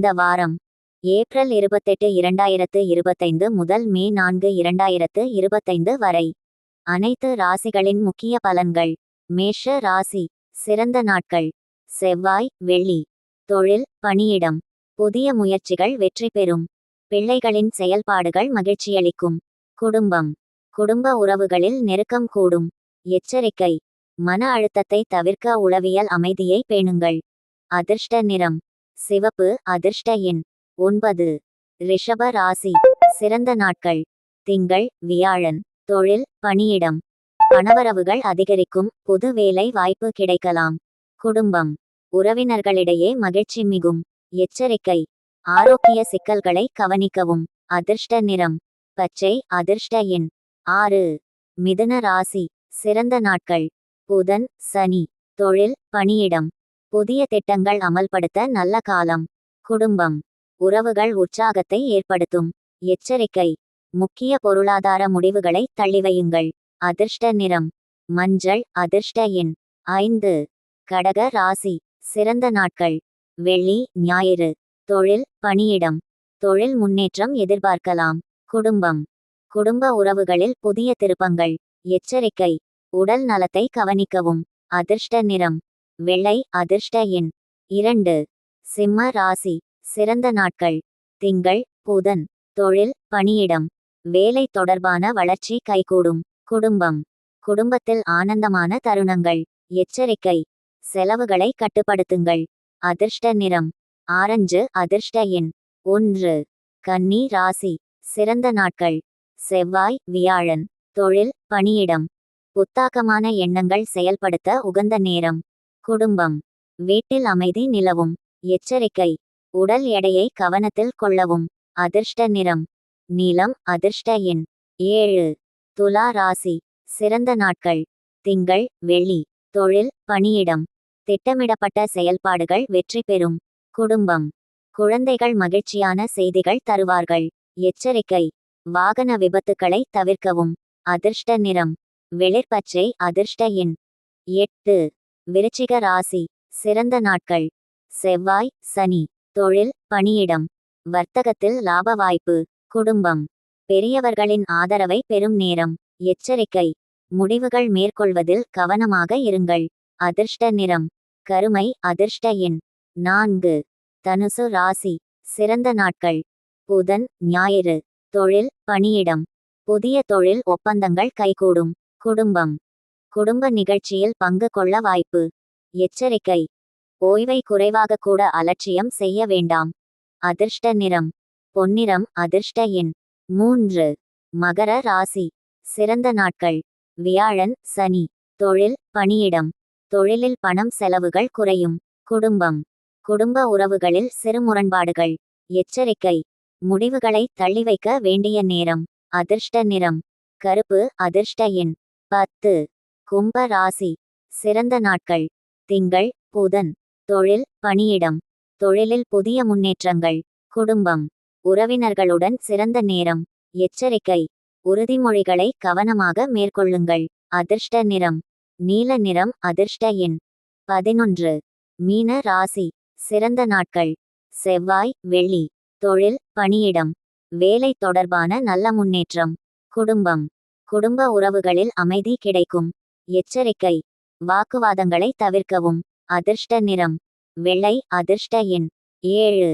இந்த வாரம் ஏப்ரல் 28, 2025 முதல் மே 4, 2025 வரை அனைத்து ராசிகளின் முக்கிய பலன்கள். மேஷ ராசி. சிறந்த நாட்கள்: செவ்வாய், வெள்ளி. தொழில், பணியிடம். புதிய முயற்சிகள் வெற்றி பெறும். பிள்ளைகளின் செயல்பாடுகள் மகிழ்ச்சியளிக்கும். குடும்பம். குடும்ப உறவுகளில் நெருக்கம் கூடும். எச்சரிக்கை: மன அழுத்தத்தை தவிர்க்க உளவியல் அமைதியை பேணுங்கள். அதிர்ஷ்ட நிறம் சிவப்பு. அதிர்ஷ்ட எண் 9. ரிஷப ராசி. சிறந்த நாட்கள்: திங்கள், வியாழன். தொழில், பணியிடம். பணவரவுகள் அதிகரிக்கும். புது வேலை வாய்ப்பு கிடைக்கலாம். குடும்பம். உறவினர்களிடையே மகிழ்ச்சி மிகும். எச்சரிக்கை: ஆரோக்கிய சிக்கல்களை கவனிக்கவும். அதிர்ஷ்ட நிறம் பச்சை. அதிர்ஷ்ட எண் 6. மிதுன ராசி. சிறந்த நாட்கள்: புதன், சனி. தொழில், பணியிடம். புதிய திட்டங்கள் அமல்படுத்த நல்ல காலம். குடும்பம். உறவுகள் உற்சாகத்தை ஏற்படுத்தும். எச்சரிக்கை: முக்கிய பொருளாதார முடிவுகளை தள்ளிவையுங்கள். அதிர்ஷ்ட நிறம் மஞ்சள். அதிர்ஷ்ட எண் 5. கடக ராசி. சிறந்த நாட்கள்: வெள்ளி, ஞாயிறு. தொழில், பணியிடம். தொழில் முன்னேற்றம் எதிர்பார்க்கலாம். குடும்பம். குடும்ப உறவுகளில் புதிய திருப்பங்கள். எச்சரிக்கை: உடல் நலத்தை கவனிக்கவும். அதிர்ஷ்ட நிறம் வெள்ளை. அதிர்ஷ்ட எண் 2. சிம்ம ராசி. சிறந்த நாட்கள்: திங்கள், புதன். தொழில், பணியிடம். வேலை தொடர்பான வளர்ச்சி கைகூடும். குடும்பம். குடும்பத்தில் ஆனந்தமான தருணங்கள். எச்சரிக்கை: செலவுகளை கட்டுப்படுத்துங்கள். அதிர்ஷ்ட நிறம் ஆரஞ்சு. அதிர்ஷ்ட எண் 1. கன்னி ராசி. சிறந்த நாட்கள்: செவ்வாய், வியாழன். தொழில், பணியிடம். புத்தாக்கமான எண்ணங்கள் செயல்படுத்த உகந்த நேரம். குடும்பம். வீட்டில் அமைதி நிலவும். எச்சரிக்கை: உடல் எடையை கவனத்தில் கொள்ளவும். அதிர்ஷ்ட நிறம் நீலம். அதிர்ஷ்ட எண் 7. துலா ராசி. சிறந்த நாட்கள்: திங்கள், வெள்ளி. தொழில், பணியிடம். திட்டமிடப்பட்ட செயல்பாடுகள் வெற்றி பெறும். குடும்பம். குழந்தைகள் மகிழ்ச்சியான செய்திகள் தருவார்கள். எச்சரிக்கை: வாகன விபத்துக்களை தவிர்க்கவும். அதிர்ஷ்ட நிறம் வெளிர்பச்சை. அதிர்ஷ்ட எண் 8. விருச்சிக ராசி. சிறந்த நாட்கள்: செவ்வாய், சனி. தொழில், பணியிடம். வர்த்தகத்தில் லாப வாய்ப்பு. குடும்பம். பெரியவர்களின் ஆதரவை பெறும் நேரம். எச்சரிக்கை: முடிவுகள் மேற்கொள்வதில் கவனமாக இருங்கள். அதிர்ஷ்ட நிறம் கருமை. அதிர்ஷ்ட எண் 4. தனுசு ராசி. சிறந்த நாட்கள்: புதன், ஞாயிறு. தொழில், பணியிடம். புதிய தொழில் ஒப்பந்தங்கள் கைகூடும். குடும்பம். குடும்ப நிகழ்ச்சியில் பங்கு கொள்ள வாய்ப்பு. எச்சரிக்கை: ஓய்வை குறைவாக கூட அலட்சியம் செய்ய வேண்டாம். அதிர்ஷ்ட நிறம் பொன்னிறம். அதிர்ஷ்ட எண் 3. மகர ராசி. சிறந்த நாட்கள்: வியாழன், சனி. தொழில், பணியிடம். தொழிலில் பணம் செலவுகள் குறையும். குடும்பம். குடும்ப உறவுகளில் சிறு முரண்பாடுகள். எச்சரிக்கை: முடிவுகளை தள்ளிவைக்க வேண்டிய நேரம். அதிர்ஷ்ட நிறம் கருப்பு. அதிர்ஷ்ட எண் 10. கும்ப ராசி. சிறந்த நாட்கள்: திங்கள், புதன். தொழில், பணியிடம். தொழிலில் புதிய முன்னேற்றங்கள். குடும்பம். உறவினர்களுடன் சிறந்த நேரம். எச்சரிக்கை: உறுதிமொழிகளை கவனமாக மேற்கொள்ளுங்கள். அதிர்ஷ்ட நிறம் நீல நிறம். அதிர்ஷ்ட எண் 11. மீன ராசி. சிறந்த நாட்கள்: செவ்வாய், வெள்ளி. தொழில், பணியிடம். வேலை தொடர்பான நல்ல முன்னேற்றம். குடும்பம். குடும்ப உறவுகளில் அமைதி கிடைக்கும். எச்சரிக்கை: வாக்குவாதங்களை தவிர்க்கவும். அதிர்ஷ்ட நிறம் வெள்ளை. அதிர்ஷ்ட எண் 7.